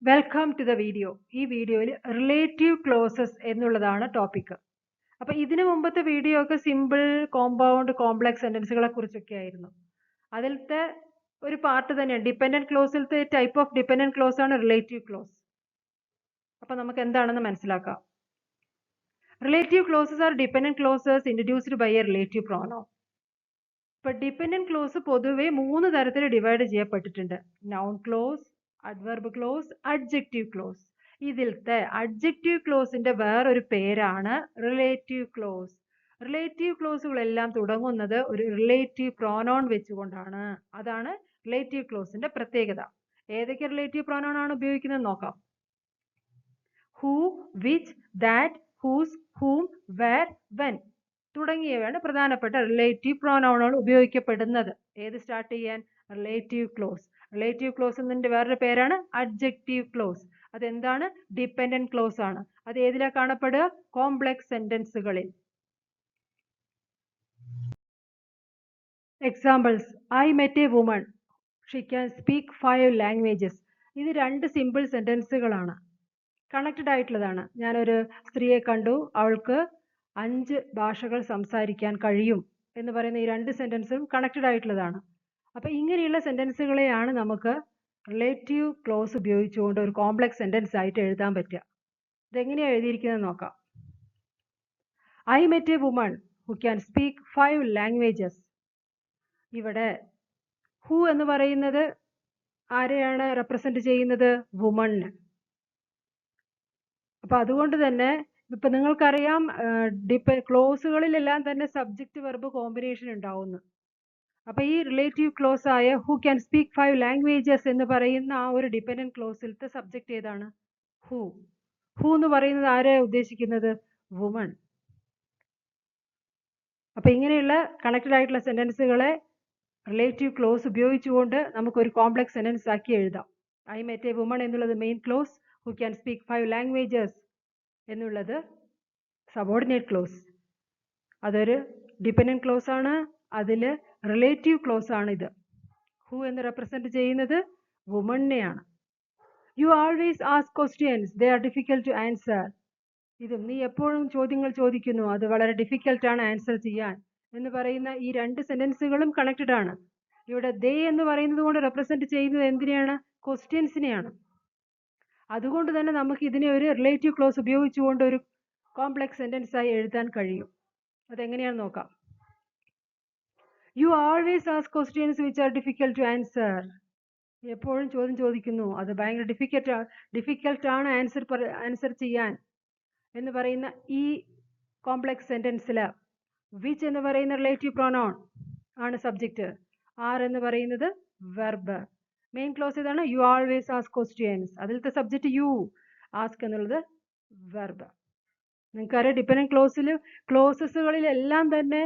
Welcome to the video. ഈ വീഡിയോയിൽ relative closes എന്നുള്ളതാണ് ടോപ്പിക്. അപ്പോൾ ഇതിനു മുമ്പത്തെ വീഡിയോ ഒക്കെ സിമ്പിൾ, കോമ്പൗണ്ട്, കോംപ്ലക്സ് സെന്റൻസുകളെ കുറിച്ചൊക്കെ ആയിരുന്നു. അതിലത്തെ ഒരു പാർട്ട് തന്നെയാണ് ഡിപെൻഡന്റ് ക്ലോസിലത്തെ ടൈപ്പ് ഓഫ് ഡിപെൻഡന്റ് ക്ലോസ് ആണ് റിലേറ്റീവ് ക്ലോസ്. അപ്പോൾ നമുക്ക് എന്താണെന്ന് മനസ്സിലാക്കാം. Relative clauses are dependent clauses introduced by a relative pronoun. ഇപ്പോൾ ഡിപെൻഡന്റ് ക്ലോസ് പൊതുവെ 3 തരത്തിൽ ഡിവൈഡ് ചെയ്യപ്പെട്ടിട്ടുണ്ട്. Noun clause, adverb clause, adjective clause. ഇതിലത്തെ അഡ്ജക്റ്റീവ് ക്ലോസിന്റെ വേറൊരു പേരാണ് റിലേറ്റീവ് ക്ലോസ്. റിലേറ്റീവ് ക്ലോസുകളെല്ലാം തുടങ്ങുന്നത് ഒരു റിലേറ്റീവ് പ്രോനൗൺ വെച്ചുകൊണ്ടാണ്. അതാണ് റിലേറ്റീവ് ക്ലോസിന്റെ പ്രത്യേകത. ഏതൊക്കെ റിലേറ്റീവ് പ്രോനൗൺ ആണ് ഉപയോഗിക്കുന്നത് നോക്കാം. Who, which, that, whose, whom, where, when തുടങ്ങിയവയാണ് പ്രധാനപ്പെട്ട റിലേറ്റീവ് പ്രോനൗണുകൾ ഉപയോഗിക്കപ്പെടുന്നത്. ഏത് സ്റ്റാർട്ട് ചെയ്യാൻ? Relative close. റിലേറ്റീവ് ക്ലോസ് എന്നതിന്റെ വേറൊരു പേരാണ് അഡ്ജക്റ്റീവ് ക്ലോസ്. അതെന്താണ്? ഡിപെൻഡന്റ് ക്ലോസ് ആണ്. അത് ഏതിലാ കാണപ്പെടുക? കോംപ്ലക്സ് സെന്റൻസുകളിൽ. Examples: I met a woman, she can speak 5 languages. ഇത് 2 സിമ്പിൾ സെന്റൻസുകളാണ്, കണക്റ്റഡ് ആയിട്ടുള്ളതാണ്. ഞാനൊരു സ്ത്രീയെ കണ്ടു, അവൾക്ക് 5 ഭാഷകൾ സംസാരിക്കാൻ കഴിയും എന്ന് പറയുന്ന ഈ 2 സെന്റൻസും കണക്റ്റഡ് ആയിട്ടുള്ളതാണ്. അപ്പോൾ ഇങ്ങനെയുള്ള സെന്റൻസുകളെയാണ് നമുക്ക് റിലേറ്റീവ് ക്ലോസ് ഉപയോഗിച്ചുകൊണ്ട് ഒരു കോംപ്ലക്സ് സെന്റൻസ് ആയിട്ട് എഴുതാൻ പറ്റുക. ഇതെങ്ങനെയാണ് എഴുതിയിരിക്കുന്നത് നോക്കാം. I met a woman who can speak 5 languages. ഇവിടെ ഹു എന്ന് പറയുന്നത് ആരെയാണ് റെപ്രസെന്റ് ചെയ്യുന്നത്? വുമണിന്. അപ്പൊ അതുകൊണ്ട് തന്നെ ഇപ്പൊ നിങ്ങൾക്കറിയാം ക്ലോസുകളിലെല്ലാം തന്നെ സബ്ജക്റ്റ് വെർബ് കോമ്പിനേഷൻ ഉണ്ടാവുന്നു. അപ്പൊ ഈ റിലേറ്റീവ് ക്ലോസ് ആയ ഹു ക്യാൻ സ്പീക്ക് 5 ലാംഗ്വേജസ് എന്ന് പറയുന്ന ആ ഒരു ഡിപെൻഡന്റ് ക്ലോസിലത്തെ സബ്ജക്റ്റ് ഏതാണ്? ഹു. ഹു എന്ന് പറയുന്നത് ആരെ ഉദ്ദേശിക്കുന്നത്? വുമൺ. അപ്പൊ ഇങ്ങനെയുള്ള കണക്റ്റഡ് ആയിട്ടുള്ള സെന്റൻസുകളെ റിലേറ്റീവ് ക്ലോസ് ഉപയോഗിച്ചുകൊണ്ട് നമുക്കൊരു കോംപ്ലക്സ് സെന്റൻസ് ആക്കി എഴുതാം. ഐ മെറ്റ് എ വുമൺ എന്നുള്ളത് main clause, who can speak 5 languages എന്നുള്ളത് സബോർഡിനേറ്റ് ക്ലോസ്. അതൊരു ഡിപെൻഡന്റ് ക്ലോസ് ആണ്. അതിൽ റിലേറ്റീവ് ക്ലോസ് ആണ് ഇത്. ഹു എന്ന് റെപ്രസെന്റ് ചെയ്യുന്നത് വുമണിനെയാണ്. You always ask questions, they are difficult to answer. ഇതും നീ എപ്പോഴും ചോദ്യങ്ങൾ ചോദിക്കുന്നു, അത് വളരെ ഡിഫിക്കൽട്ട് ആണ് ആൻസർ ചെയ്യാൻ എന്ന് പറയുന്ന ഈ 2 സെന്റൻസുകളും കണക്റ്റഡ് ആണ്. ഇവിടെ ദേ എന്ന് പറയുന്നത് കൊണ്ട് റെപ്രസെന്റ് ചെയ്യുന്നത് എന്തിനെയാണ്? ക്വസ്റ്റ്യൻസിനെയാണ്. അതുകൊണ്ട് തന്നെ നമുക്ക് ഇതിനെ ഒരു റിലേറ്റീവ് ക്ലോസ് ഉപയോഗിച്ചുകൊണ്ട് ഒരു കോംപ്ലക്സ് സെന്റൻസ് ആയി എഴുതാൻ കഴിയും. അതെങ്ങനെയാണെന്ന് നോക്കാം. You always ask questions which are difficult to answer. എപ്പോഴും ചോദ്യം ചോദിക്കുന്നു, അത് ഭയങ്കര ഡിഫിക്കൽട്ട് ആണ് ആൻസർ ചെയ്യാൻ എന്ന് പറയുന്ന ഈ കോംപ്ലക്സ് സെന്റൻസിൽ വിച്ച് എന്ന് പറയുന്ന റിലേറ്റീവ് പ്രോനൗൺ ആണ് സബ്ജക്റ്റ്, ആർ എന്ന് പറയുന്നത് വെർബ്. മെയിൻ ക്ലോസ് ഇതാണ്, യു ആൾവേസ് ആസ്ക് ക്വസ്റ്റ്യൻസ്. അതിലത്തെ സബ്ജക്റ്റ് യു, ആസ്ക് എന്നുള്ളത് വെർബ്. നിങ്ങൾക്കറിയാം ഡിപെൻഡന്റ് ക്ലോസസുകളിലെല്ലാം തന്നെ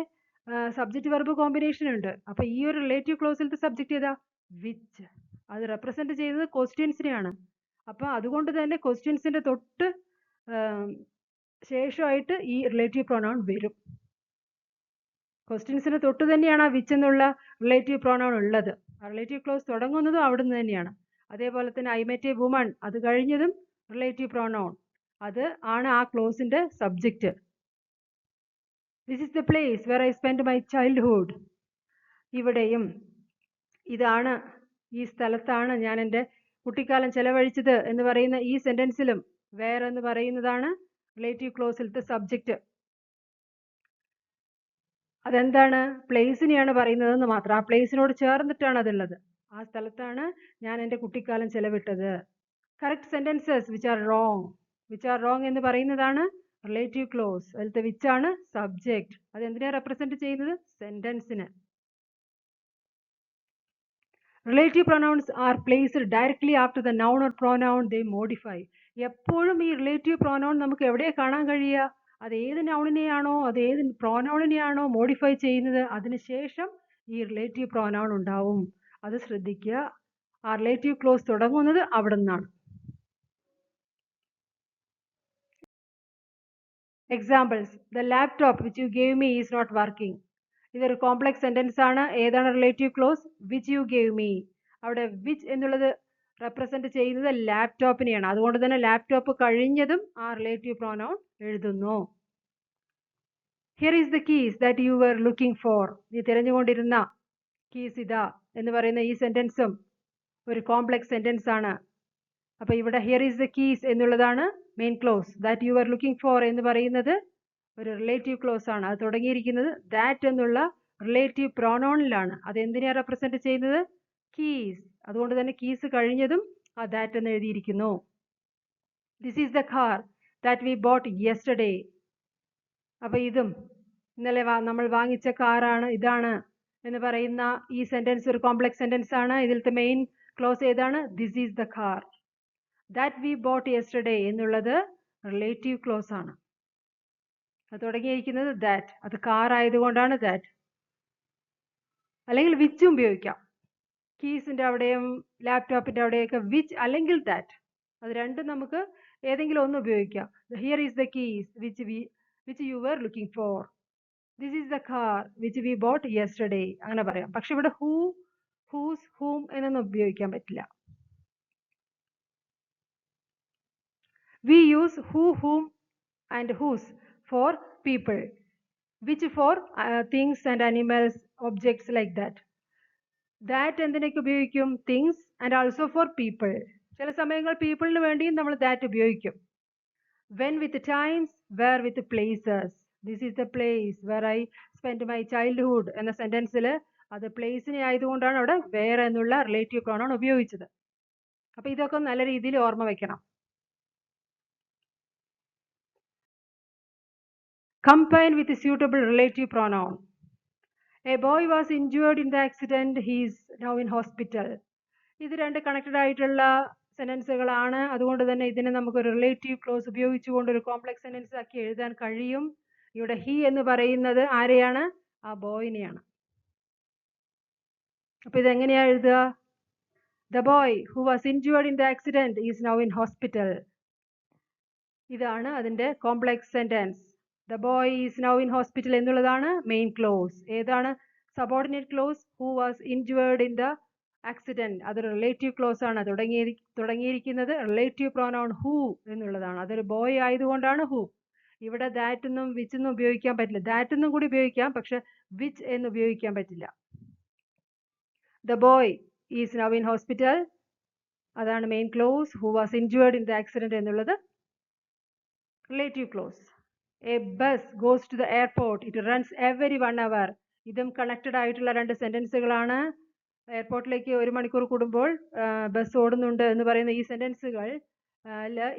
സബ്ജക്റ്റ് വെർബ് കോമ്പിനേഷൻ ഉണ്ട്. അപ്പൊ ഈ ഒരു റിലേറ്റീവ് ക്ലോസിലത്തെ സബ്ജക്റ്റ് ഏതാ? വിച്ച്. അത് റെപ്രസെന്റ് ചെയ്യുന്നത് ക്വസ്റ്റ്യൻസിനെയാണ്. അപ്പൊ അതുകൊണ്ട് തന്നെ ക്വസ്റ്റ്യൻസിന്റെ തൊട്ട് ശേഷമായിട്ട് ഈ റിലേറ്റീവ് പ്രോനൗൺ വരും. ക്വസ്റ്റ്യൻസിന് തൊട്ട് തന്നെയാണ് ആ വിച്ച് എന്നുള്ള റിലേറ്റീവ് പ്രോനൗൺ ഉള്ളത്. ആ റിലേറ്റീവ് ക്ലോസ് തുടങ്ങുന്നതും അവിടെ നിന്ന് തന്നെയാണ്. അതേപോലെ തന്നെ ഐ മെറ്റ് എ വുമൺ, അത് കഴിഞ്ഞതും റിലേറ്റീവ് പ്രോനൗൺ. അത് ആണ് ആ ക്ലോസിന്റെ subject. This is the place where I spend my childhood. ഇവിടെയും ഇതാണ്, ഈ സ്ഥലത്താണ് ഞാൻ എൻ്റെ കുട്ടിക്കാലം ചെലവഴിച്ചത് എന്ന് പറയുന്ന ഈ സെന്റൻസിലും വേർ എന്ന് പറയുന്നതാണ് റിലേറ്റീവ് ക്ലോസിലത്തെ സബ്ജക്റ്റ്. അതെന്താണ്? പ്ലേസിനെയാണ് പറയുന്നതെന്ന് മാത്രം. ആ പ്ലേസിനോട് ചേർന്നിട്ടാണ് അതുള്ളത്. ആ സ്ഥലത്താണ് ഞാൻ എൻ്റെ കുട്ടിക്കാലം ചെലവിട്ടത്. Correct sentences which are wrong എന്ന് പറയുന്നതാണ് റിലേറ്റീവ് ക്ലോസ്. അതിലത്തെ വിച്ച് ആണ് സബ്ജക്റ്റ്. അത് എന്തിനാ റെപ്രസെന്റ് ചെയ്യുന്നത്? സെന്റൻസിന്. Relative pronouns are placed directly after the noun or pronoun they modify. എപ്പോഴും ഈ റിലേറ്റീവ് പ്രോനൗൺ നമുക്ക് എവിടെ കാണാൻ കഴിയുക? അത് ഏത് നൗണിനെയാണോ, അത് ഏത് പ്രോനൗണിനെയാണോ മോഡിഫൈ ചെയ്യുന്നത്, അതിനുശേഷം ഈ റിലേറ്റീവ് പ്രോനൗൺ ഉണ്ടാവും. അത് ശ്രദ്ധിക്കുക. ആ റിലേറ്റീവ് ക്ലോസ് തുടങ്ങുന്നത് അവിടെ നിന്നാണ്. Examples: the laptop which you gave me is not working. ഇതൊരു കോംപ്ലക്സ് സെന്റൻസ് ആണ്. ഏതാണ് relative clause? Which you gave me. അവിടെ വിച്ച് എന്നുള്ളത് റെപ്രസെന്റ് ചെയ്യുന്നത് ലാപ്ടോപ്പിനെയാണ്. അതുകൊണ്ട് തന്നെ ലാപ്ടോപ്പ് കഴിഞ്ഞതും ആ റിലേറ്റീവ് പ്രോനൗൺ എഴുതുന്നു. Here is the keys that you were looking for. നീ തിരഞ്ഞുകൊണ്ടിരുന്ന കീസ് ഇതാ എന്ന് പറയുന്ന ഈ സെന്റൻസും ഒരു കോംപ്ലക്സ് സെന്റൻസ് ആണ്. അപ്പൊ ഇവിടെ ഹിയർ ഈസ് ദ കീസ് എന്നുള്ളതാണ് main close. That you are looking for എന്ന് പറയുന്നത് ഒരു റിലേറ്റീവ് ക്ലോസ് ആണ്. അത് തുടങ്ങിയിരിക്കുന്നത് ദാറ്റ് എന്നുള്ള റിലേറ്റീവ് പ്രോനൗണിലാണ്. അത് എന്തിനെയാണ് റെപ്രസെന്റ് ചെയ്യുന്നത്? കീസ്. അതുകൊണ്ട് തന്നെ കീസ് കഴിഞ്ഞതും ആ ദാറ്റ് എന്ന് എഴുതിയിരിക്കുന്നു. This is the car that we bought yesterday. അപ്പൊ ഇതും ഇന്നലെ നമ്മൾ വാങ്ങിച്ച കാറാണ്, ഇതാണ് എന്ന് പറയുന്ന ഈ സെന്റൻസ് ഒരു കോംപ്ലക്സ് സെന്റൻസ് ആണ്. ഇതിലത്തെ മെയിൻ ക്ലോസ് ഏതാണ്? This is the car. That we bought yesterday എന്നുള്ളത് റിലേറ്റീവ് ക്ലോസ് ആണ്. അത് തുടങ്ങിയിരിക്കുന്നത് ദാറ്റ്. അത് കാർ ആയതുകൊണ്ടാണ് ദാറ്റ്. അല്ലെങ്കിൽ വിച്ചും ഉപയോഗിക്കാം. കീസിന്റെ അവിടെയും ലാപ്ടോപ്പിന്റെ അവിടെയൊക്കെ വിച്ച് അല്ലെങ്കിൽ ദാറ്റ്, അത് രണ്ടും നമുക്ക് ഏതെങ്കിലും ഒന്ന് ഉപയോഗിക്കാം. Here is the keys which you were looking for. This is the car which we bought yesterday. അങ്ങനെ പറയാം. പക്ഷെ ഇവിടെ ഹൂ, ഹൂസ്, ഹൂം എന്നൊന്നും ഉപയോഗിക്കാൻ പറ്റില്ല. We use who, whom and whose for people, which for things and animals, objects like that. That എന്തിനൊക്കെ ഉപയോഗിക്കും? things and also for people. ചില സമയങ്ങൾ പീപ്പിളിന് വേണ്ടിയും നമ്മൾ that ഉപയോഗിക്കും. when with times, where with places. This is the place where I spent my childhood എന്ന സെന്റൻസിൽ അത് പ്ലേസിനെ ആയതുകൊണ്ടാണ് അവിടെ where എന്നുള്ള റിലേറ്റീവ് പ്രോനൗൺ ഉപയോഗിച്ചത്. അപ്പൊ ഇതൊക്കെ നല്ല രീതിയിൽ ഓർമ്മ വെക്കണം. Combine with a suitable relative pronoun. A boy was injured in the accident. He is now in hospital. ഇത് രണ്ട് കണക്റ്റഡ് ആയിട്ടുള്ള സെന്റൻസുകളാണ്. അതുകൊണ്ട് തന്നെ ഇതിനെ നമുക്ക് ഒരു റിലേറ്റീവ് ക്ലോസ് ഉപയോഗിച്ചുകൊണ്ട് ഒരു കോംപ്ലക്സ് സെന്റൻസ് ആക്കി എഴുതാൻ കഴിയും. ഇവിടെ ഹി എന്ന് പറയുന്നത് ആരെയാണ്? ആ ബോയിനെയാണ്. അപ്പൊ ഇതെങ്ങനെയാ എഴുതുക? The boy who was injured in the accident is now in hospital. ഇതാണ് അതിന്റെ complex sentence. The boy is now in hospital എന്നുള്ളതാണ് മെയിൻ ക്ലോസ്. ഏതാണ് subordinate close? who was injured in the accident. അതൊരു റിലേറ്റീവ് ക്ലോസ് ആണ്. തുടങ്ങിയിരിക്കുന്നത് relative pronoun who എന്നുള്ളതാണ്. അതൊരു boy ആയതുകൊണ്ടാണ് who. ഇവിടെ that എന്നും which എന്നും ഉപയോഗിക്കാൻ പറ്റില്ല. that എന്നും കൂടി ഉപയോഗിക്കാം, പക്ഷെ which എന്ന് ഉപയോഗിക്കാൻ പറ്റില്ല. The boy is now in hospital, അതാണ് main clause. who was injured in the accident എന്നുള്ളത് relative close. A bus goes to the airport. It runs every 1 hour. ഇതും കണക്റ്റഡ് ആയിട്ടുള്ള രണ്ട് സെന്റൻസുകളാണ്. എയർപോർട്ടിലേക്ക് 1 മണിക്കൂർ കൂടുമ്പോൾ ബസ് ഓടുന്നുണ്ട് എന്ന് പറയുന്ന ഈ സെന്റൻസുകൾ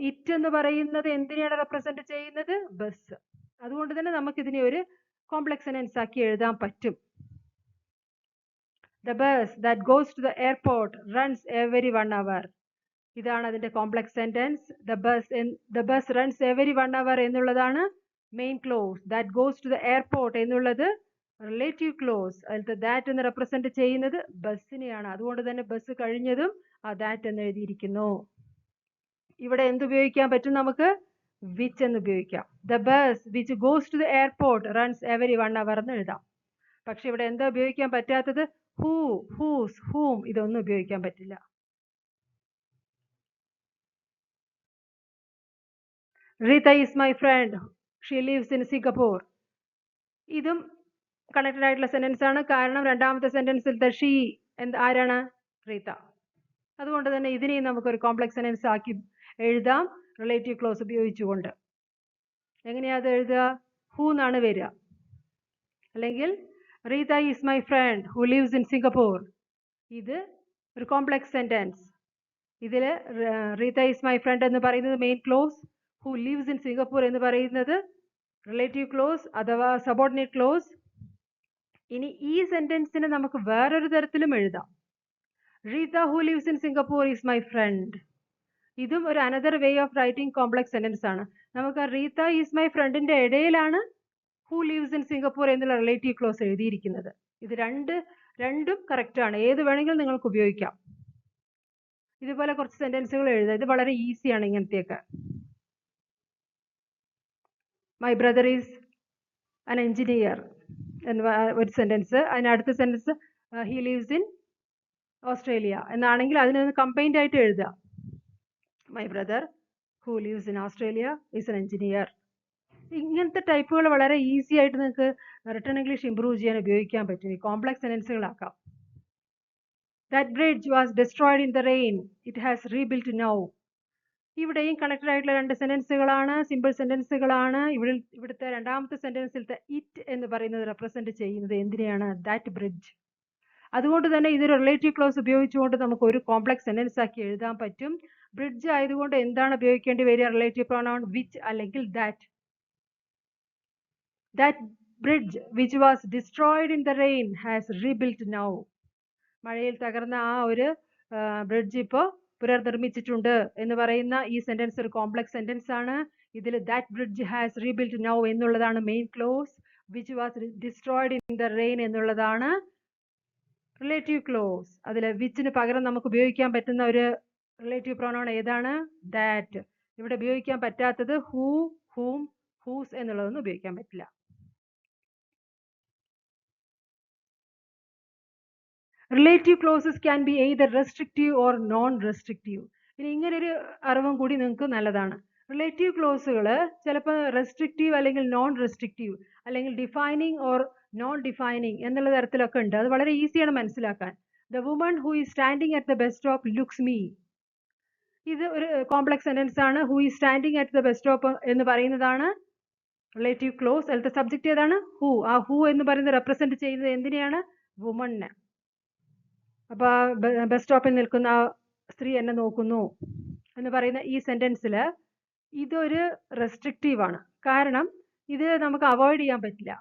ഇറ്റ് എന്ന് പറയുന്നത് എന്തിനെയാണ് റെപ്രസെന്റ് ചെയ്യുന്നത്? ബസ്. അതുകൊണ്ട് തന്നെ നമുക്ക് ഇതിനെ ഒരു കോംപ്ലക്സ് സെന്റൻസ് ആക്കി എഴുതാൻ പറ്റും. The bus that goes to the airport runs every 1 hour. ഇതാണ് അതിന്റെ complex sentence. The bus runs every 1 hour എന്നുള്ളതാണ് main close. that goes to the airport എന്നുള്ളത് റിലേറ്റീവ് ക്ലോസ്. അതിലത്തെ that എന്ന് റെപ്രസെന്റ് ചെയ്യുന്നത് ബസ്സിനെയാണ്. അതുകൊണ്ട് തന്നെ ബസ് കഴിഞ്ഞതും ആ that എന്ന് എഴുതിയിരിക്കുന്നു. ഇവിടെ എന്തുപയോഗിക്കാൻ പറ്റും? നമുക്ക് which എന്ന് ഉപയോഗിക്കാം. The bus which goes to the airport runs every 1 hour എന്ന് എഴുതാം. പക്ഷെ ഇവിടെ എന്താ ഉപയോഗിക്കാൻ പറ്റാത്തത്? who, whose, whom ഇതൊന്നും ഉപയോഗിക്കാൻ പറ്റില്ല. Rita is my friend. She lives in Singapore. ഇതും കണക്റ്റഡ് ആയിട്ടുള്ള സെന്റൻസ് ആണ്. കാരണം രണ്ടാമത്തെ സെന്റൻസിലത്തെ ഷീ ആരാണ്? റീത്ത. അതുകൊണ്ട് തന്നെ ഇതിനെയും നമുക്കൊരു കോംപ്ലക്സ് സെന്റൻസ് ആക്കി എഴുതാം റിലേറ്റീവ് ക്ലോസ് ഉപയോഗിച്ചുകൊണ്ട്. എങ്ങനെയാ അത് എഴുതുക? ഹൂ എന്നാണ് വരിക. അല്ലെങ്കിൽ Rita is my friend who lives in Singapore. ഇത് ഒരു കോംപ്ലക്സ് സെന്റൻസ്. ഇതിൽ റീത്ത ഈസ് മൈ ഫ്രണ്ട് എന്ന് പറയുന്നത് main clause. who lives in Singapore എന്ന് പറയുന്നത് റിലേറ്റീവ് ക്ലോസ് അഥവാ സബോർഡിനേറ്റ് ക്ലോസ്. ഇനി ഈ സെന്റൻസിനെ നമുക്ക് വേറൊരു തരത്തിലും എഴുതാം. Reetha who lives in Singapore is my friend. ഇതും ഒരു another way of writing complex sentence ആണ്. നമുക്ക് റീത്ത ഈസ് മൈ ഫ്രണ്ടിന്റെ ഇടയിലാണ് who lives in Singapore എന്നുള്ള റിലേറ്റീവ് ക്ലോസ് എഴുതിയിരിക്കുന്നത്. ഇത് രണ്ടും കറക്റ്റ് ആണ്. ഏത് വേണമെങ്കിലും നിങ്ങൾക്ക് ഉപയോഗിക്കാം. ഇതുപോലെ കുറച്ച് സെന്റൻസുകൾ എഴുതാം. ഇത് വളരെ ഈസിയാണ് ഇങ്ങനത്തെയൊക്കെ. My brother is an engineer എന്ന ഒരു സെന്റൻസ്. അതിനടുത്ത sentence he lives in Australia എന്നാണെങ്കിൽ അതിനൊന്ന് കമ്പൈൻഡ് ആയിട്ട് എഴുതുക. My brother who lives in Australia is an engineer. ഇങ്ങനത്തെ ടൈപ്പുകൾ വളരെ ഈസി ആയിട്ട് നിങ്ങൾക്ക് റിട്ടൺ ഇംഗ്ലീഷ് ഇംപ്രൂവ് ചെയ്യാൻ ഉപയോഗിക്കാൻ പറ്റും. ഈ കോംപ്ലക്സ് സെന്റൻസുകളാക്കാം. That bridge was destroyed in the rain, it has rebuilt now. ഇവിടെയും കണക്റ്റഡ് ആയിട്ടുള്ള രണ്ട് സെന്റൻസുകളാണ്, സിമ്പിൾ സെന്റൻസുകളാണ്. ഇവിടുത്തെ രണ്ടാമത്തെ സെന്റൻസിലത്തെ ഇറ്റ് എന്ന് പറയുന്നത് റെപ്രസെന്റ് ചെയ്യുന്നത് എന്തിനെയാണ്? That bridge. അതുകൊണ്ട് തന്നെ ഇതൊരു റിലേറ്റീവ് ക്ലോസ് ഉപയോഗിച്ചുകൊണ്ട് നമുക്ക് ഒരു കോംപ്ലക്സ് സെന്റൻസ് ആക്കി എഴുതാൻ പറ്റും. ബ്രിഡ്ജ് ആയതുകൊണ്ട് എന്താണ് ഉപയോഗിക്കേണ്ടി വരിക? റിലേറ്റീവ് പ്രൊനൗൺ വിച്ച് അല്ലെങ്കിൽ that. That bridge which was destroyed in the rain has rebuilt now. മഴയിൽ തകർന്ന ആ ഒരു ബ്രിഡ്ജ് ഇപ്പോൾ പുനർനിർമ്മിച്ചിട്ടുണ്ട് എന്ന് പറയുന്ന ഈ സെന്റൻസ് ഒരു കോംപ്ലക്സ് സെന്റൻസ് ആണ്. ഇതിൽ that bridge has rebuilt now എന്നുള്ളതാണ് main clause. Which was destroyed in the rain എന്നുള്ളതാണ് റിലേറ്റീവ് ക്ലോസ്. അതിൽ വിച്ചിന് പകരം നമുക്ക് ഉപയോഗിക്കാൻ പറ്റുന്ന ഒരു റിലേറ്റീവ് പ്രൊനൗൺ ഏതാണ്? ദാറ്റ്. ഇവിടെ ഉപയോഗിക്കാൻ പറ്റാത്തത് ഹൂ, ഹൂം, ഹൂസ് എന്നുള്ളതൊന്നും ഉപയോഗിക്കാൻ പറ്റില്ല. Relative clauses can be either restrictive or non restrictive. ഇനി ഇങ്ങനൊരു അറിവും കൂടി നിങ്ങൾക്ക് നല്ലതാണ്. റിലേറ്റീവ് ക്ലോസുകൾ ചിലപ്പോൾ റെസ്ട്രിക്റ്റീവ് അല്ലെങ്കിൽ നോൺ റെസ്ട്രിക്റ്റീവ് അല്ലെങ്കിൽ ഡിഫൈനിങ് ഓർ നോൺ ഡിഫൈനിങ് എന്നുള്ള തരത്തിലൊക്കെ ഉണ്ട്. അത് വളരെ ഈസിയാണ് മനസ്സിലാക്കാൻ. The woman who is standing at the bus stop looks me. ഇത് ഒരു കോംപ്ലക്സ് സെന്റൻസ് ആണ്. Who is standing at the bus stop എന്ന് പറയുന്നതാണ് റിലേറ്റീവ് ക്ലോസ്. അതിലത്തെ സബ്ജക്റ്റ് ഏതാണ്? ഹൂ. ആ ഹൂ എന്ന് പറയുന്നത് റെപ്രസെന്റ് ചെയ്യുന്നത് എന്തിനെയാണ്? വുമണിനെ. അപ്പൊ ബസ് സ്റ്റോപ്പിൽ നിൽക്കുന്ന സ്ത്രീ എന്നെ നോക്കുന്നു എന്ന് പറയുന്ന ഈ സെന്റൻസിൽ ഇതൊരു റെസ്ട്രിക്റ്റീവ് ആണ്. കാരണം ഇത് നമുക്ക് അവോയ്ഡ് ചെയ്യാൻ പറ്റില്ല.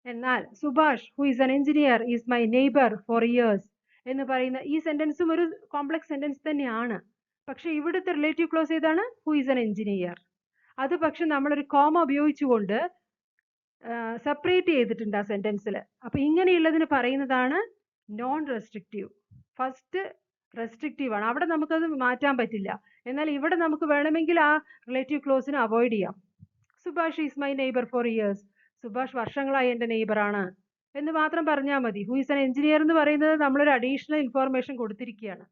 എന്നാൽ Subhash who is an engineer is my neighbour for years എന്ന് പറയുന്ന ഈ സെന്റൻസും ഒരു കോംപ്ലക്സ് സെന്റൻസ് തന്നെയാണ്. പക്ഷെ ഇവിടുത്തെ റിലേറ്റീവ് ക്ലോസ് ഏതാണ്? Who is an engineer. അത് പക്ഷെ നമ്മളൊരു കോമ ഉപയോഗിച്ചുകൊണ്ട് സെപ്പറേറ്റ് ചെയ്തിട്ടുണ്ട് ആ സെന്റൻസിൽ. അപ്പൊ ഇങ്ങനെയുള്ളതിന് പറയുന്നതാണ് നോൺ റെസ്ട്രിക്റ്റീവ്. ഫസ്റ്റ് റെസ്ട്രിക്റ്റീവ് ആണ്, അവിടെ നമുക്കത് മാറ്റാൻ പറ്റില്ല. എന്നാൽ ഇവിടെ നമുക്ക് വേണമെങ്കിൽ ആ റിലേറ്റീവ് ക്ലോസിനെ അവോയ്ഡ് ചെയ്യാം. Subhash is my neighbour for years. Subhash വർഷങ്ങളായി എൻ്റെ നെയ്ബറാണ് എന്ന് മാത്രം പറഞ്ഞാൽ മതി. ഹു ഈസ് എൻ എഞ്ചിനീയർ എന്ന് പറയുന്നത് നമ്മളൊരു അഡീഷണൽ ഇൻഫോർമേഷൻ കൊടുത്തിരിക്കുകയാണ്.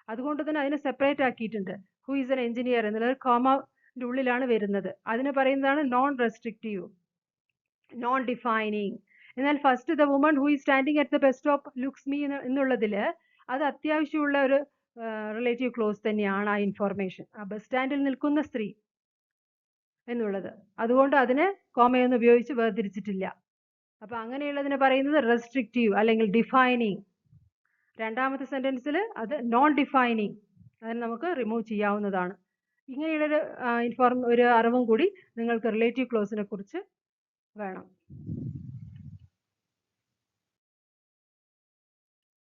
അതുകൊണ്ട് തന്നെ അതിനെ സെപ്പറേറ്റ് ആക്കിയിട്ടുണ്ട്. ഹു ഈസ് എൻ എഞ്ചിനീയർ എന്നുള്ളത് കോമയുടെ ഉള്ളിലാണ് വരുന്നത്. അതിന് പറയുന്നതാണ് നോൺ റെസ്ട്രിക്റ്റീവ്, നോൺ ഡിഫൈനിങ്. എന്നാൽ first the woman who is standing at the bus stop looks me എന്നുള്ളതിൽ അത് അത്യാവശ്യമുള്ള ഒരു റിലേറ്റീവ് ക്ലോസ് തന്നെയാണ്. ആ ഇൻഫോർമേഷൻ, ആ ബസ് സ്റ്റാൻഡിൽ നിൽക്കുന്ന സ്ത്രീ എന്നുള്ളത്. അതുകൊണ്ട് അതിനെ കോമയൊന്നും ഉപയോഗിച്ച് വേർതിരിച്ചിട്ടില്ല. അപ്പൊ അങ്ങനെയുള്ളതിനെ പറയുന്നത് റെസ്ട്രിക്റ്റീവ് അല്ലെങ്കിൽ ഡിഫൈനിങ്. രണ്ടാമത്തെ സെന്റൻസിൽ അത് നോൺ ഡിഫൈനിങ്, അതിന് നമുക്ക് റിമൂവ് ചെയ്യാവുന്നതാണ്. ഇങ്ങനെയുള്ളൊരു ഒരു അറിവും കൂടി നിങ്ങൾക്ക് റിലേറ്റീവ് ക്ലോസിനെ കുറിച്ച് വേണം.